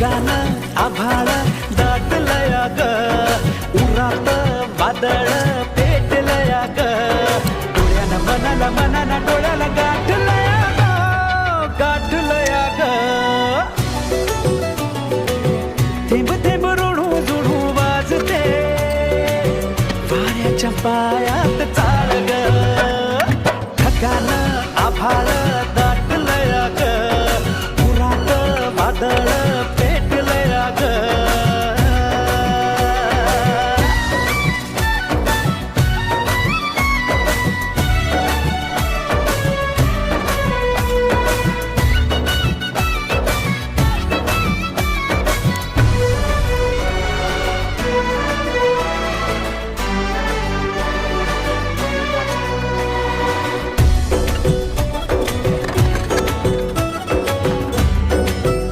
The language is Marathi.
ढगान आभाळ दाटलया ग, उरात वादळ पेटलया ग, डोळ्याला मनाला मनाला डोळ्याला गाठलया ग, गाठलया ग. थेंब थेंब ऋणू जुणू वाजते, वाऱ्याच्या पायात चाळ ग, ढगान आभाळ दाटलया ग, उरात वादळ